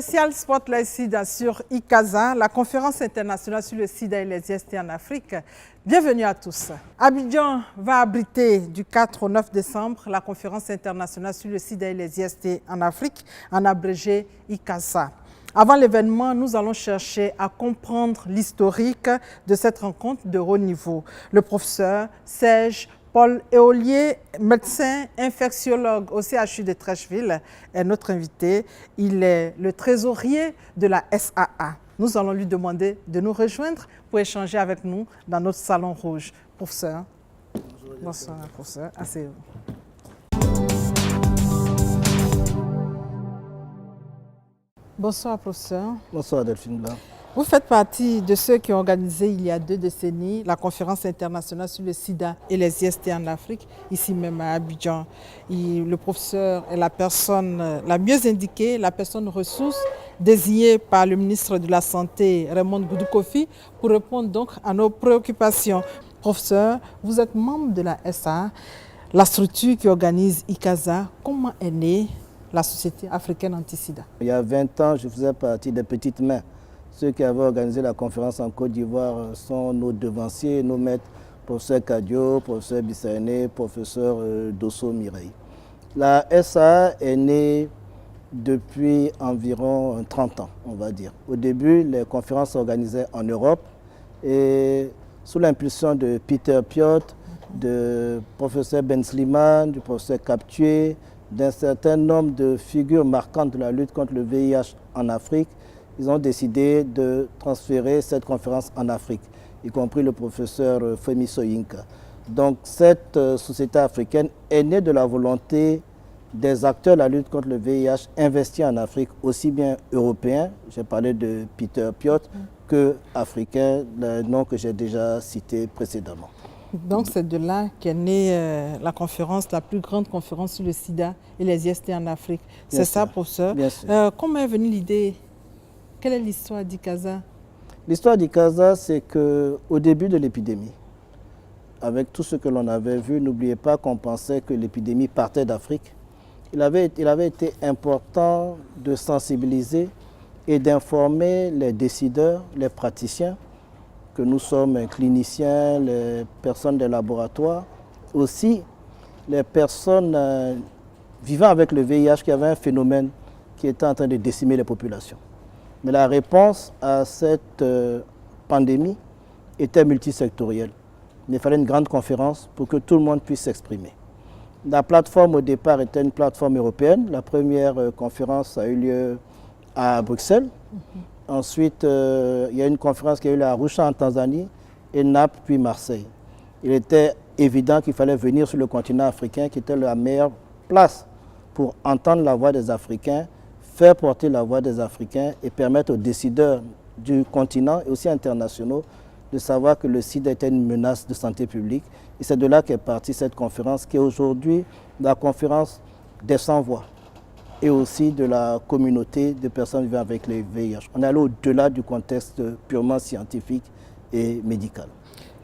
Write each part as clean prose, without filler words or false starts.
spécial Spotlight SIDA sur ICASA, la conférence internationale sur le sida et les IST en Afrique. Bienvenue à tous. Abidjan va abriter du 4 au 9 décembre la conférence internationale sur le sida et les IST en Afrique, en abrégé ICASA. Avant l'événement, nous allons chercher à comprendre l'historique de cette rencontre de haut niveau. Le professeur Serge Paul Éolier, médecin infectiologue au CHU de Treichville, est notre invité. Il est le trésorier de la SAA. Nous allons lui demander de nous rejoindre pour échanger avec nous dans notre salon rouge. Professeur. Bonsoir, professeur. Asseyez-vous. Bonsoir, professeur. Bonsoir, Delphine Blanc. Vous faites partie de ceux qui ont organisé il y a 2 décennies la conférence internationale sur le sida et les IST en Afrique, ici même à Abidjan. Le professeur est la personne la mieux indiquée, la personne ressource désignée par le ministre de la Santé, Raymond Goudou-Kofi, pour répondre donc à nos préoccupations. Professeur, vous êtes membre de la SA, la structure qui organise ICASA. Comment est née la Société africaine anti-sida? Il y a 20 ans, je faisais partie des petites mains. Ceux qui avaient organisé la conférence en Côte d'Ivoire sont nos devanciers, nos maîtres, professeur Kadio, professeur Bissané, professeur Dosso Mireille. La SAA est née depuis environ 30 ans, on va dire. Au début, les conférences s'organisaient en Europe et sous l'impulsion de Peter Piot, de professeur Ben Slimane, du professeur Captué, d'un certain nombre de figures marquantes de la lutte contre le VIH en Afrique, ils ont décidé de transférer cette conférence en Afrique, y compris le professeur Femi Soyinka. Donc cette société africaine est née de la volonté des acteurs de la lutte contre le VIH investis en Afrique, aussi bien européens, j'ai parlé de Peter Piot, que africains, le nom que j'ai déjà cité précédemment. Donc c'est de là qu'est née la conférence, la plus grande conférence sur le sida et les IST en Afrique. C'est ça, professeur. Bien sûr. Comment est venue l'idée? Quelle est l'histoire d'ICASA? L'histoire d'ICASA, c'est qu'au début de l'épidémie, avec tout ce que l'on avait vu, n'oubliez pas qu'on pensait que l'épidémie partait d'Afrique. Il avait été important de sensibiliser et d'informer les décideurs, les praticiens, que nous sommes cliniciens, les personnes des laboratoires, aussi les personnes vivant avec le VIH qui avaient un phénomène qui était en train de décimer les populations. Mais la réponse à cette pandémie était multisectorielle. Il fallait une grande conférence pour que tout le monde puisse s'exprimer. La plateforme au départ était une plateforme européenne. La première conférence a eu lieu à Bruxelles. Ensuite, il y a une conférence qui a eu lieu à Arusha en Tanzanie et Naples puis Marseille. Il était évident qu'il fallait venir sur le continent africain qui était la meilleure place pour entendre la voix des Africains, faire porter la voix des Africains et permettre aux décideurs du continent et aussi internationaux de savoir que le sida était une menace de santé publique. Et c'est de là qu'est partie cette conférence qui est aujourd'hui la conférence des sans-voix et aussi de la communauté de personnes vivant avec les VIH. On est allé au-delà du contexte purement scientifique et médical.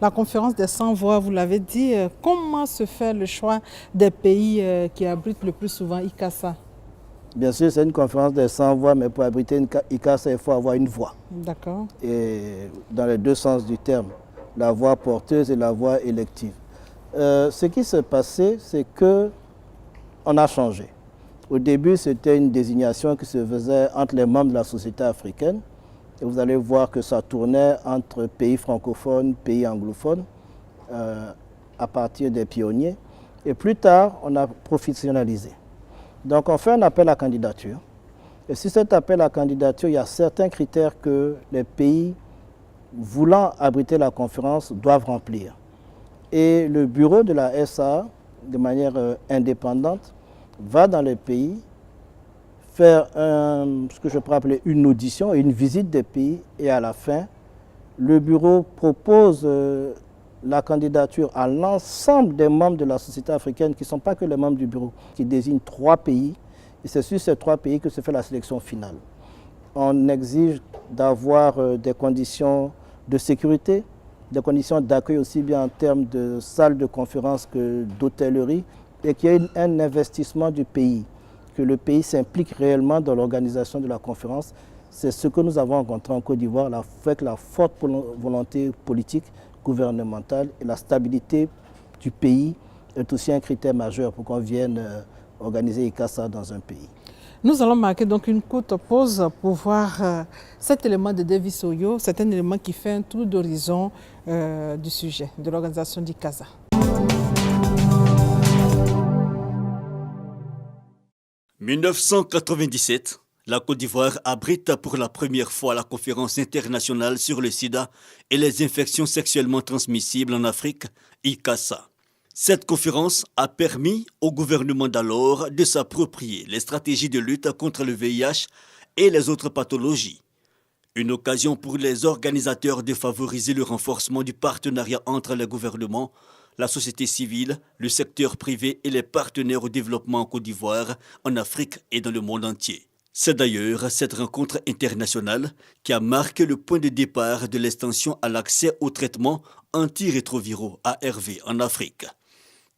La conférence des sans-voix, vous l'avez dit, comment se fait le choix des pays qui abritent le plus souvent ICASA? Bien sûr, c'est une conférence des sans-voix, mais pour abriter une ICASA, il faut avoir une voix. D'accord. Et dans les deux sens du terme, la voix porteuse et la voix élective. Ce qui s'est passé, c'est qu'on a changé. Au début, c'était une désignation qui se faisait entre les membres de la société africaine. Et vous allez voir que ça tournait entre pays francophones, pays anglophones, à partir des pionniers. Et plus tard, on a professionnalisé. Donc on fait un appel à candidature. Et sur cet appel à candidature, il y a certains critères que les pays voulant abriter la conférence doivent remplir. Et le bureau de la SA, de manière indépendante, va dans les pays faire ce que je pourrais appeler une audition, une visite des pays. Et à la fin, le bureau propose la candidature à l'ensemble des membres de la société africaine, qui ne sont pas que les membres du bureau, qui désignent 3 pays. Et c'est sur ces 3 pays que se fait la sélection finale. On exige d'avoir des conditions de sécurité, des conditions d'accueil aussi bien en termes de salles de conférence que d'hôtellerie, et qu'il y ait un investissement du pays. que le pays s'implique réellement dans l'organisation de la conférence. C'est ce que nous avons rencontré en Côte d'Ivoire avec la forte volonté politique, gouvernementale et la stabilité du pays est aussi un critère majeur pour qu'on vienne organiser ICASA dans un pays. Nous allons marquer donc une courte pause pour voir cet élément de Davis Oyo. C'est un élément qui fait un tour d'horizon du sujet, de l'organisation d'ICASA. En 1997, la Côte d'Ivoire abrite pour la première fois la conférence internationale sur le sida et les infections sexuellement transmissibles en Afrique, ICASA. Cette conférence a permis au gouvernement d'alors de s'approprier les stratégies de lutte contre le VIH et les autres pathologies. Une occasion pour les organisateurs de favoriser le renforcement du partenariat entre les gouvernements, la société civile, le secteur privé et les partenaires au développement en Côte d'Ivoire, en Afrique et dans le monde entier. C'est d'ailleurs cette rencontre internationale qui a marqué le point de départ de l'extension à l'accès aux traitements antirétroviraux ARV en Afrique.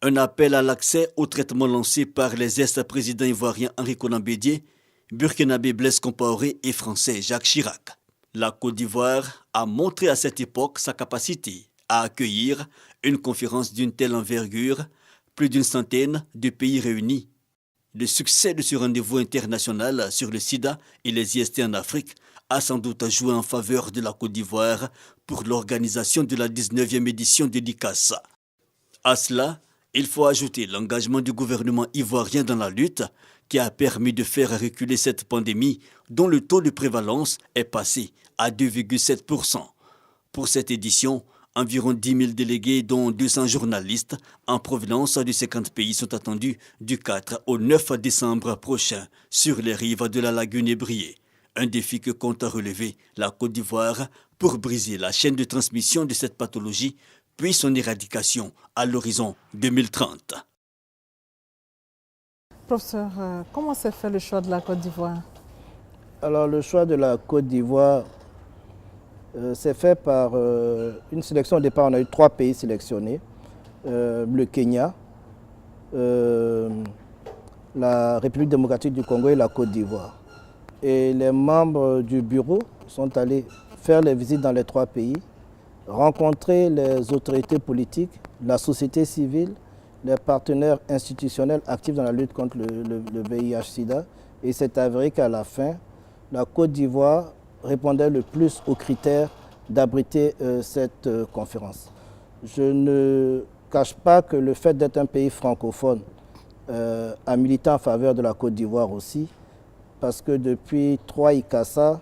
Un appel à l'accès aux traitements lancé par les ex-présidents ivoiriens Henri Konan Bédié, burkinabé Blaise Compaoré et français Jacques Chirac. La Côte d'Ivoire a montré à cette époque sa capacité à accueillir une conférence d'une telle envergure, plus d'une centaine de pays réunis. Le succès de ce rendez-vous international sur le sida et les IST en Afrique a sans doute joué en faveur de la Côte d'Ivoire pour l'organisation de la 19e édition de l'ICASA. À cela, il faut ajouter l'engagement du gouvernement ivoirien dans la lutte qui a permis de faire reculer cette pandémie dont le taux de prévalence est passé à 2,7%. Pour cette édition, environ 10 000 délégués, dont 200 journalistes, en provenance de 50 pays sont attendus du 4 au 9 décembre prochain sur les rives de la lagune ébriée. Un défi que compte relever la Côte d'Ivoire pour briser la chaîne de transmission de cette pathologie, puis son éradication à l'horizon 2030. Professeur, comment s'est fait le choix de la Côte d'Ivoire? Alors le choix de la Côte d'Ivoire s'est fait par une sélection. Au départ, on a eu 3 pays sélectionnés, le Kenya, la République démocratique du Congo et la Côte d'Ivoire. Et les membres du bureau sont allés faire les visites dans les 3 pays, rencontrer les autorités politiques, la société civile, les partenaires institutionnels actifs dans la lutte contre le VIH-Sida. Et c'est avéré qu'à la fin, la Côte d'Ivoire répondait le plus aux critères d'abriter cette conférence. Je ne cache pas que le fait d'être un pays francophone a milité en faveur de la Côte d'Ivoire aussi, parce que depuis 3 ICASA,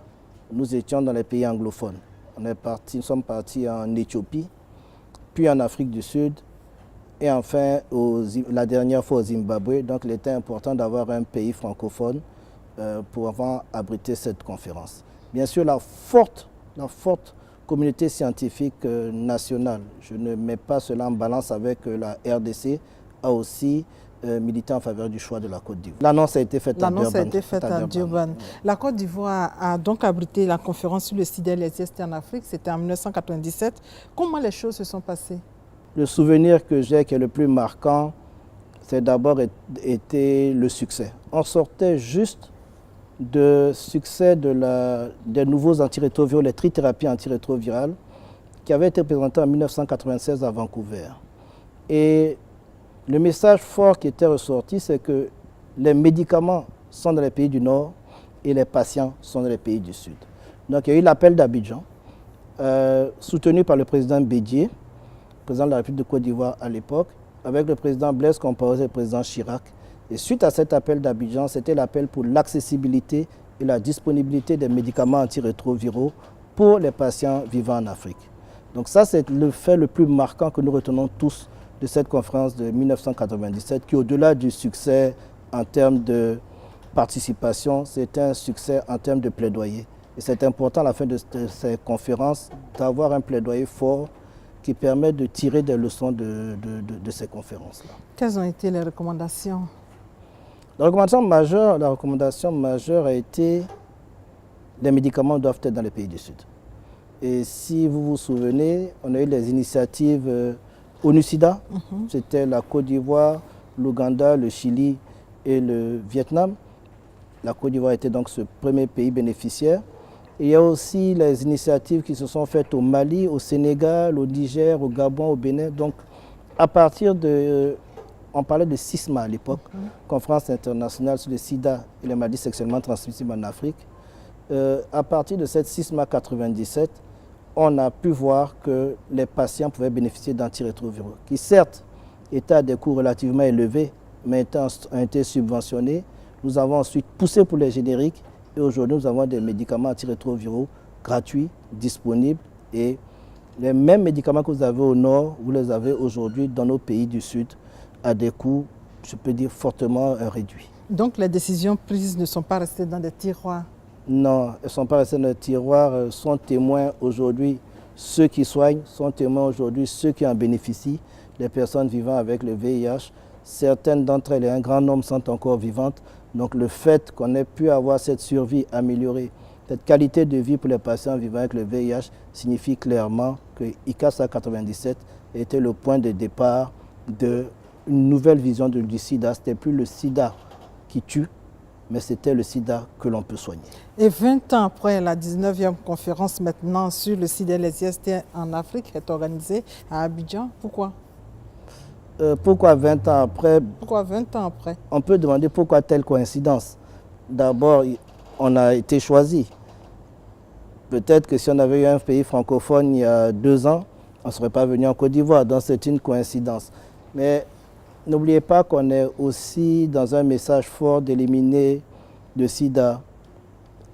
nous étions dans les pays anglophones. Nous sommes partis en Éthiopie, puis en Afrique du Sud, et enfin la dernière fois au Zimbabwe. Donc il était important d'avoir un pays francophone pour avoir abrité cette conférence. Bien sûr, la forte communauté scientifique nationale, je ne mets pas cela en balance avec la RDC, a aussi milité en faveur du choix de la Côte d'Ivoire. L'annonce a été faite à Durban. L'annonce a été faite à Durban. La Côte d'Ivoire a donc abrité la conférence sur le sida et les IST en Afrique, c'était en 1997. Comment les choses se sont passées? Le souvenir que j'ai qui est le plus marquant, c'est d'abord été le succès. On sortait juste de succès des nouveaux antirétroviraux, les trithérapies antirétrovirales, qui avaient été présentées en 1996 à Vancouver. Et le message fort qui était ressorti, c'est que les médicaments sont dans les pays du Nord et les patients sont dans les pays du Sud. Donc il y a eu l'appel d'Abidjan, soutenu par le président Bédié, président de la République de Côte d'Ivoire à l'époque, avec le président Blaise Compaoré et le président Chirac. Et suite à cet appel d'Abidjan, c'était l'appel pour l'accessibilité et la disponibilité des médicaments antirétroviraux pour les patients vivant en Afrique. Donc ça, c'est le fait le plus marquant que nous retenons tous de cette conférence de 1997, qui au-delà du succès en termes de participation, c'est un succès en termes de plaidoyer. Et c'est important à la fin de ces conférences d'avoir un plaidoyer fort qui permet de tirer des leçons de ces conférences-là. Quelles ont été les recommandations? La recommandation majeure a été les médicaments doivent être dans les pays du Sud. Et si vous vous souvenez, on a eu les initiatives ONU-SIDA, c'était la Côte d'Ivoire, l'Ouganda, le Chili et le Vietnam La Côte d'Ivoire était donc ce premier pays bénéficiaire. Et il y a aussi les initiatives qui se sont faites au Mali, au Sénégal, au Niger, au Gabon, au Bénin. Donc, à partir de... On parlait de CISMA à l'époque, Conférence internationale sur le sida et les maladies sexuellement transmissibles en Afrique. À partir de cette CISMA 97, on a pu voir que les patients pouvaient bénéficier d'antirétroviraux, qui certes étaient à des coûts relativement élevés, mais ont été subventionnés. Nous avons ensuite poussé pour les génériques et aujourd'hui nous avons des médicaments antirétroviraux gratuits, disponibles, et les mêmes médicaments que vous avez au nord, vous les avez aujourd'hui dans nos pays du sud à des coûts, je peux dire, fortement réduits. Donc les décisions prises ne sont pas restées dans des tiroirs? Non, elles ne sont pas restées dans les tiroirs, sont témoins aujourd'hui ceux qui soignent, sont témoins aujourd'hui ceux qui en bénéficient, les personnes vivant avec le VIH. Certaines d'entre elles, et un grand nombre, sont encore vivantes. Donc le fait qu'on ait pu avoir cette survie améliorée, cette qualité de vie pour les patients vivant avec le VIH signifie clairement que ICASA 97 était le point de départ d'une nouvelle vision du sida. Ce n'était plus le sida qui tue, mais c'était le sida que l'on peut soigner. Et 20 ans après, la 19e conférence maintenant sur le sida et les IST en Afrique est organisée à Abidjan. Pourquoi? Pourquoi 20 ans après? Pourquoi 20 ans après? On peut demander pourquoi telle coïncidence. D'abord, on a été choisi. Peut-être que si on avait eu un pays francophone il y a 2 ans, on ne serait pas venu en Côte d'Ivoire. Donc c'est une coïncidence. Mais n'oubliez pas qu'on est aussi dans un message fort d'éliminer le sida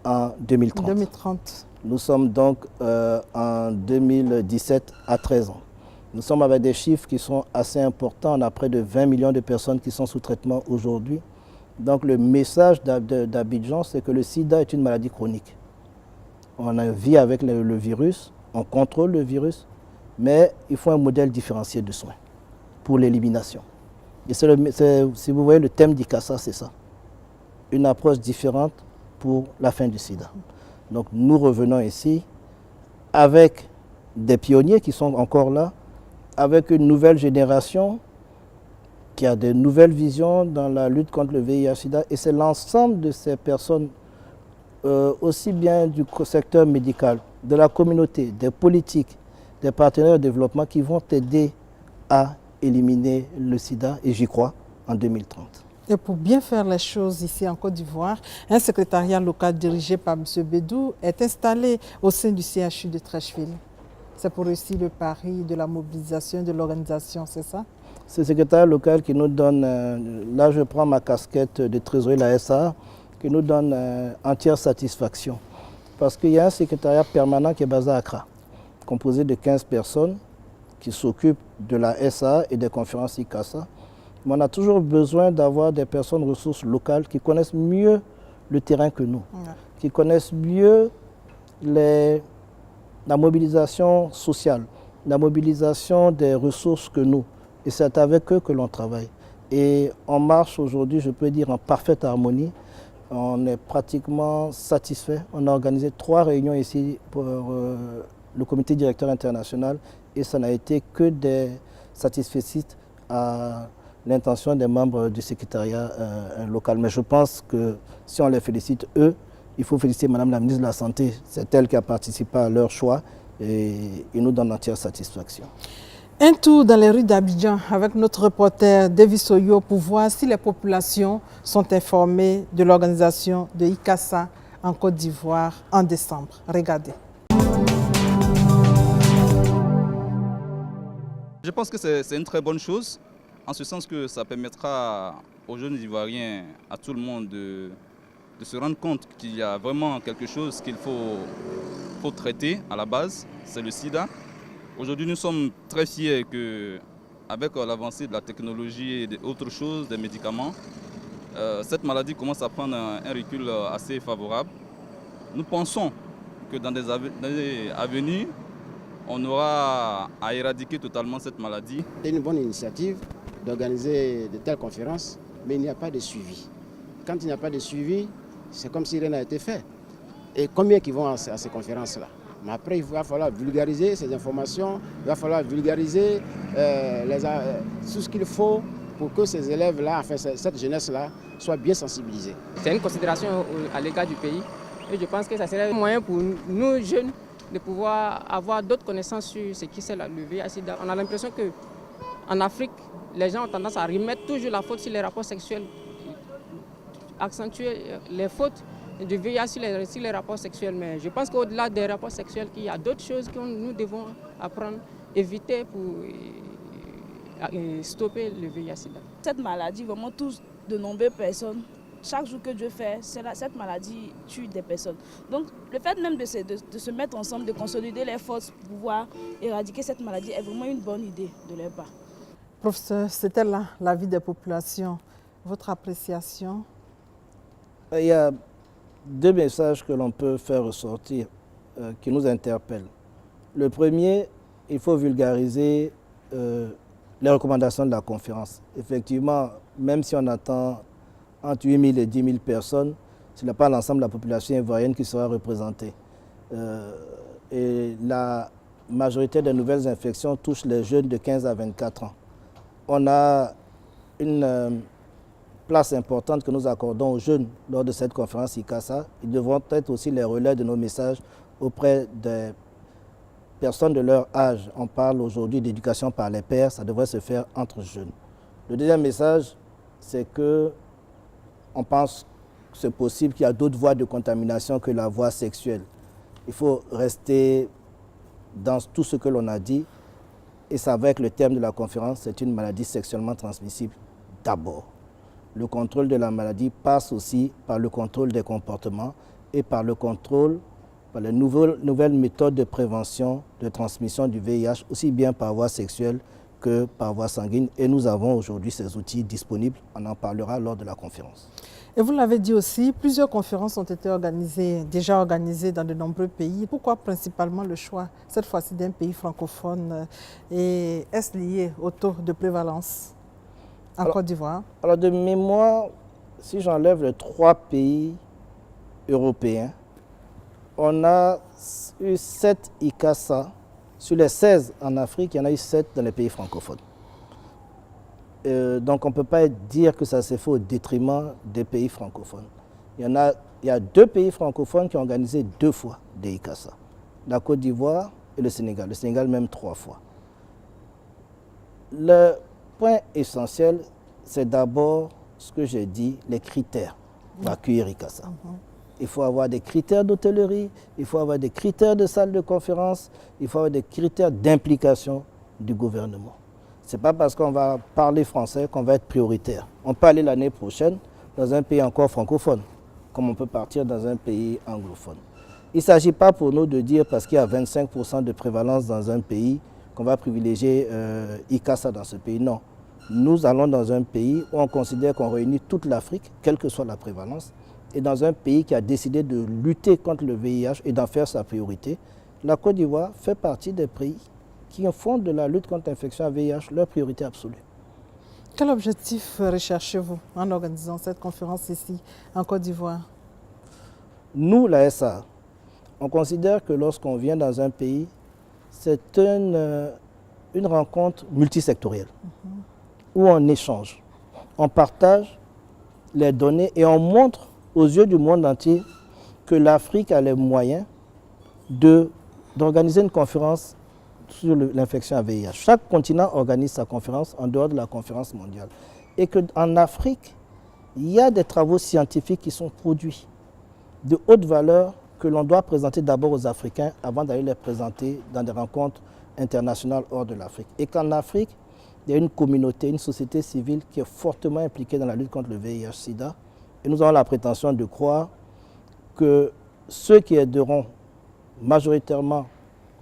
en 2030. 2030. Nous sommes donc en 2017 à 13 ans. Nous sommes avec des chiffres qui sont assez importants. On a près de 20 millions de personnes qui sont sous traitement aujourd'hui. Donc le message d'Abidjan, c'est que le sida est une maladie chronique. On vit avec le virus, on contrôle le virus, mais il faut un modèle différencié de soins pour l'élimination. Et si vous voyez le thème d'ICASA, c'est ça. Une approche différente pour la fin du sida. Donc nous revenons ici avec des pionniers qui sont encore là, avec une nouvelle génération qui a de nouvelles visions dans la lutte contre le VIH-Sida. Et c'est l'ensemble de ces personnes, aussi bien du secteur médical, de la communauté, des politiques, des partenaires de développement qui vont aider à éliminer le sida, et j'y crois, en 2030. Et pour bien faire les choses ici en Côte d'Ivoire, un secrétariat local dirigé par M. Bédou est installé au sein du CHU de Treichville. C'est pour réussir le pari de la mobilisation de l'organisation, c'est ça? C'est le secrétariat local qui nous donne, là je prends ma casquette de trésorier de la SA, qui nous donne entière satisfaction. Parce qu'il y a un secrétariat permanent qui est basé à Accra, composé de 15 personnes qui s'occupent de la SA et des conférences ICASA. Mais on a toujours besoin d'avoir des personnes ressources locales qui connaissent mieux le terrain que nous, qui connaissent mieux la mobilisation sociale, la mobilisation des ressources que nous. Et c'est avec eux que l'on travaille. Et on marche aujourd'hui, je peux dire, en parfaite harmonie. On est pratiquement satisfait. On a organisé 3 réunions ici pour le comité directeur international et ça n'a été que des satisfaits à l'intention des membres du secrétariat local. Mais je pense que si on les félicite eux, il faut féliciter Madame la ministre de la Santé. C'est elle qui a participé à leur choix et ils nous donnent entière satisfaction. Un tour dans les rues d'Abidjan avec notre reporter Davis Oyo pour voir si les populations sont informées de l'organisation de ICASA en Côte d'Ivoire en décembre. Regardez. Je pense que c'est une très bonne chose, en ce sens que ça permettra aux jeunes Ivoiriens, à tout le monde, de se rendre compte qu'il y a vraiment quelque chose qu'il faut traiter à la base, c'est le sida. Aujourd'hui, nous sommes très fiers qu'avec l'avancée de la technologie et d'autres choses, des médicaments, cette maladie commence à prendre un recul assez favorable. Nous pensons que dans des années à venir, on aura à éradiquer totalement cette maladie. C'est une bonne initiative d'organiser de telles conférences, mais il n'y a pas de suivi. Quand il n'y a pas de suivi, c'est comme si rien n'a été fait. Et combien qui vont à ces conférences-là? Mais après, il va falloir vulgariser ces informations, il va falloir vulgariser tout ce qu'il faut pour que ces élèves-là, enfin cette jeunesse-là, soit bien sensibilisée. C'est une considération à l'égard du pays et je pense que ça serait un moyen pour nous jeunes de pouvoir avoir d'autres connaissances sur ce qui c'est le VIH-Sida. On a l'impression qu'en Afrique, les gens ont tendance à remettre toujours la faute sur les rapports sexuels, accentuer les fautes du VIH sur les rapports sexuels. Mais je pense qu'au-delà des rapports sexuels, il y a d'autres choses que nous devons apprendre, éviter pour stopper le VIH-Sida. Cette maladie vraiment touche de nombreuses personnes. Chaque jour que Dieu fait, cette maladie tue des personnes. Donc le fait même de se mettre ensemble, de consolider les forces pour pouvoir éradiquer cette maladie est vraiment une bonne idée de leur part. Professeur, c'était là l'avis des populations. Votre appréciation? Il y a deux messages que l'on peut faire ressortir qui nous interpellent. Le premier, il faut vulgariser les recommandations de la conférence. Effectivement, même si on attend entre 8 000 et 10 000 personnes, ce n'est pas l'ensemble de la population ivoirienne qui sera représentée. Et la majorité des nouvelles infections touchent les jeunes de 15 à 24 ans. On a une place importante que nous accordons aux jeunes lors de cette conférence ICASA. Ils devront être aussi les relais de nos messages auprès des personnes de leur âge. On parle aujourd'hui d'éducation par les pairs, ça devrait se faire entre jeunes. Le deuxième message, c'est que on pense que c'est possible qu'il y a d'autres voies de contamination que la voie sexuelle. Il faut rester dans tout ce que l'on a dit. Et ça va avec le terme de la conférence, c'est une maladie sexuellement transmissible d'abord. Le contrôle de la maladie passe aussi par le contrôle des comportements et par le contrôle, par les nouvelles méthodes de prévention de transmission du VIH, aussi bien par voie sexuelle que par voie sanguine. Et nous avons aujourd'hui ces outils disponibles. On en parlera lors de la conférence. Et vous l'avez dit aussi, plusieurs conférences ont été déjà organisées dans de nombreux pays. Pourquoi principalement le choix, cette fois-ci, d'un pays francophone? Et est-ce lié au taux de prévalence en Côte d'Ivoire? Alors de mémoire, si j'enlève les 3 pays européens, on a eu 7 ICASA. Sur les 16 en Afrique, il y en a eu 7 dans les pays francophones. Donc on ne peut pas dire que ça s'est fait au détriment des pays francophones. Il y a 2 pays francophones qui ont organisé 2 fois des ICASA. La Côte d'Ivoire et le Sénégal. Le Sénégal même 3 fois. Le point essentiel, c'est d'abord ce que j'ai dit, les critères pour accueillir ICASA. Il faut avoir des critères d'hôtellerie, il faut avoir des critères de salle de conférence, il faut avoir des critères d'implication du gouvernement. Ce n'est pas parce qu'on va parler français qu'on va être prioritaire. On peut aller l'année prochaine dans un pays encore francophone, comme on peut partir dans un pays anglophone. Il ne s'agit pas pour nous de dire parce qu'il y a 25% de prévalence dans un pays qu'on va privilégier ICASA dans ce pays. Non. Nous allons dans un pays où on considère qu'on réunit toute l'Afrique, quelle que soit la prévalence, et dans un pays qui a décidé de lutter contre le VIH et d'en faire sa priorité. La Côte d'Ivoire fait partie des pays qui font de la lutte contre l'infection à VIH leur priorité absolue. Quel objectif recherchez-vous en organisant cette conférence ici, en Côte d'Ivoire? Nous, la SA, on considère que lorsqu'on vient dans un pays, c'est une rencontre multisectorielle où on échange, on partage les données et on montre aux yeux du monde entier que l'Afrique a les moyens d'organiser une conférence sur l'infection à VIH. Chaque continent organise sa conférence en dehors de la conférence mondiale. Et qu'en Afrique, il y a des travaux scientifiques qui sont produits de haute valeur que l'on doit présenter d'abord aux Africains avant d'aller les présenter dans des rencontres internationales hors de l'Afrique. Et qu'en Afrique, il y a une communauté, une société civile qui est fortement impliquée dans la lutte contre le VIH-Sida. Et nous avons la prétention de croire que ceux qui aideront majoritairement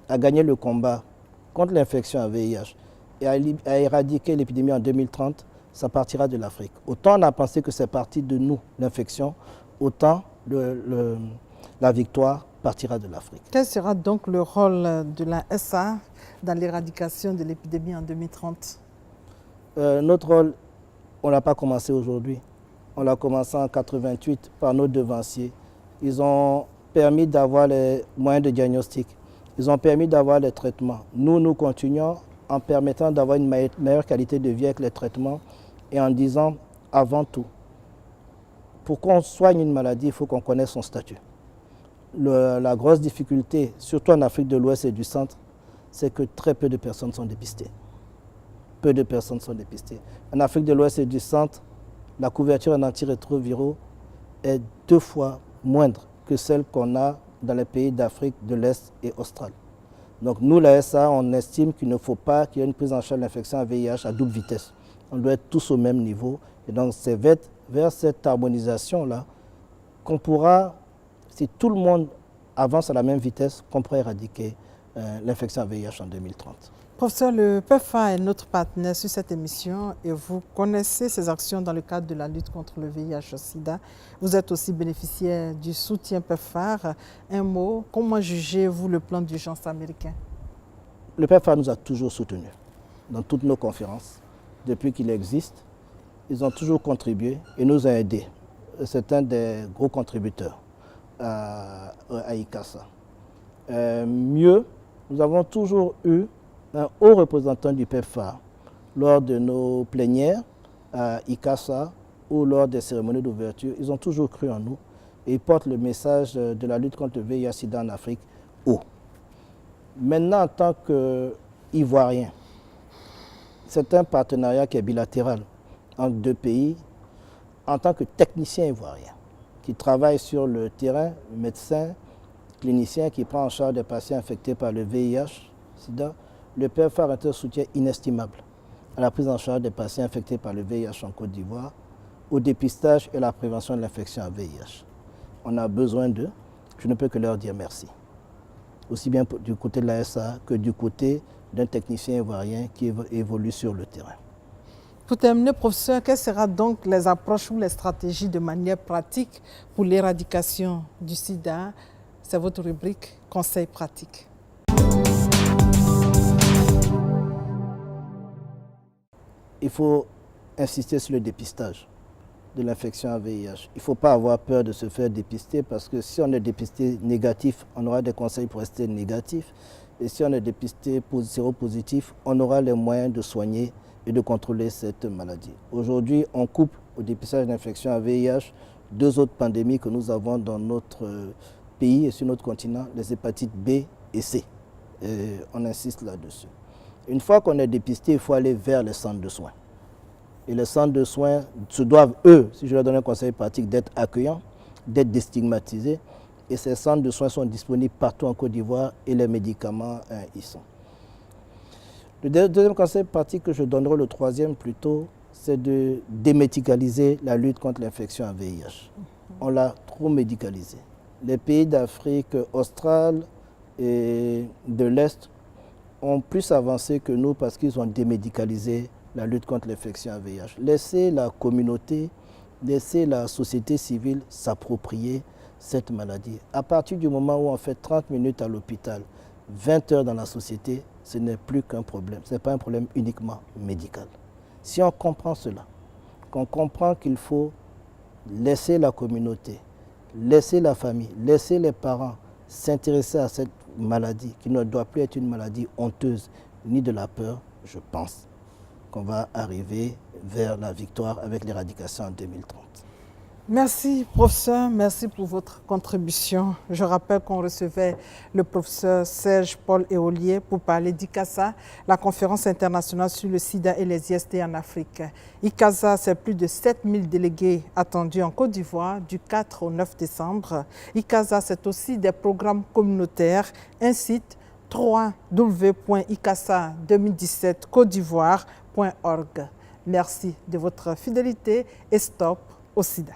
à gagner le combat contre l'infection à VIH et à éradiquer l'épidémie en 2030, ça partira de l'Afrique. Autant on a pensé que c'est parti de nous, l'infection, autant la victoire partira de l'Afrique. Quel sera donc le rôle de la SA dans l'éradication de l'épidémie en 2030? Notre rôle, on ne l'a pas commencé aujourd'hui. On l'a commencé en 1988 par nos devanciers. Ils ont permis d'avoir les moyens de diagnostic. Ils ont permis d'avoir les traitements. Nous continuons en permettant d'avoir une meilleure qualité de vie avec les traitements et en disant avant tout, pour qu'on soigne une maladie, il faut qu'on connaisse son statut. La grosse difficulté, surtout en Afrique de l'Ouest et du Centre, c'est que très peu de personnes sont dépistées. Peu de personnes sont dépistées. En Afrique de l'Ouest et du Centre, la couverture en antirétroviraux est 2 fois moindre que celle qu'on a dans les pays d'Afrique de l'Est et australe. Donc nous, la SA, on estime qu'il ne faut pas qu'il y ait une prise en charge de l'infection à VIH à double vitesse. On doit être tous au même niveau. Et donc c'est vers cette harmonisation-là qu'on pourra, si tout le monde avance à la même vitesse, qu'on pourra éradiquer l'infection à VIH en 2030. Professeur, le PEPFAR est notre partenaire sur cette émission et vous connaissez ses actions dans le cadre de la lutte contre le VIH-Sida. Vous êtes aussi bénéficiaire du soutien PEPFAR. Un mot, comment jugez-vous le plan d'urgence américain? Le PEPFAR nous a toujours soutenus dans toutes nos conférences. Depuis qu'il existe, ils ont toujours contribué et nous ont aidés. C'est un des gros contributeurs à ICASA. Mieux, nous avons toujours eu un haut représentant du PEPFAR lors de nos plénières à ICASA ou lors des cérémonies d'ouverture. Ils ont toujours cru en nous et ils portent le message de la lutte contre le VIH-Sida en Afrique haut. Maintenant, en tant qu'Ivoirien, c'est un partenariat qui est bilatéral entre 2 pays. En tant que technicien ivoirien qui travaille sur le terrain, médecin, clinicien qui prend en charge des patients infectés par le VIH-Sida, le PEPFAR est un soutien inestimable à la prise en charge des patients infectés par le VIH en Côte d'Ivoire, au dépistage et à la prévention de l'infection à VIH. On a besoin d'eux. Je ne peux que leur dire merci. Aussi bien du côté de la SA que du côté d'un technicien ivoirien qui évolue sur le terrain. Pour terminer, professeur, quelles seront donc les approches ou les stratégies de manière pratique pour l'éradication du sida? C'est votre rubrique Conseils pratiques. Il faut insister sur le dépistage de l'infection à VIH. Il ne faut pas avoir peur de se faire dépister parce que si on est dépisté négatif, on aura des conseils pour rester négatif. Et si on est dépisté séropositif, on aura les moyens de soigner et de contrôler cette maladie. Aujourd'hui, on coupe au dépistage d'infection à VIH 2 autres pandémies que nous avons dans notre pays et sur notre continent, les hépatites B et C. Et on insiste là-dessus. Une fois qu'on est dépisté, il faut aller vers les centres de soins. Et les centres de soins se doivent, eux, si je leur donne un conseil pratique, d'être accueillants, d'être déstigmatisés. Et ces centres de soins sont disponibles partout en Côte d'Ivoire et les médicaments y sont. Le deuxième conseil pratique que je donnerai, le troisième plutôt, c'est de démédicaliser la lutte contre l'infection à VIH. On l'a trop médicalisé. Les pays d'Afrique australe et de l'Est ont plus avancé que nous parce qu'ils ont démédicalisé la lutte contre l'infection à VIH. Laissez la communauté, laissez la société civile s'approprier cette maladie. À partir du moment où on fait 30 minutes à l'hôpital, 20 heures dans la société, ce n'est plus qu'un problème. Ce n'est pas un problème uniquement médical. Si on comprend cela, qu'on comprend qu'il faut laisser la communauté, laisser la famille, laisser les parents s'intéresser à cette maladie qui ne doit plus être une maladie honteuse ni de la peur, je pense qu'on va arriver vers la victoire avec l'éradication en 2030. Merci, professeur. Merci pour votre contribution. Je rappelle qu'on recevait le professeur Serge Paul Éolier pour parler d'ICASA, la conférence internationale sur le sida et les IST en Afrique. ICASA, c'est plus de 7000 délégués attendus en Côte d'Ivoire du 4 au 9 décembre. ICASA, c'est aussi des programmes communautaires, un site www.icasa2017côtedivoire.org. Merci de votre fidélité et stop au sida.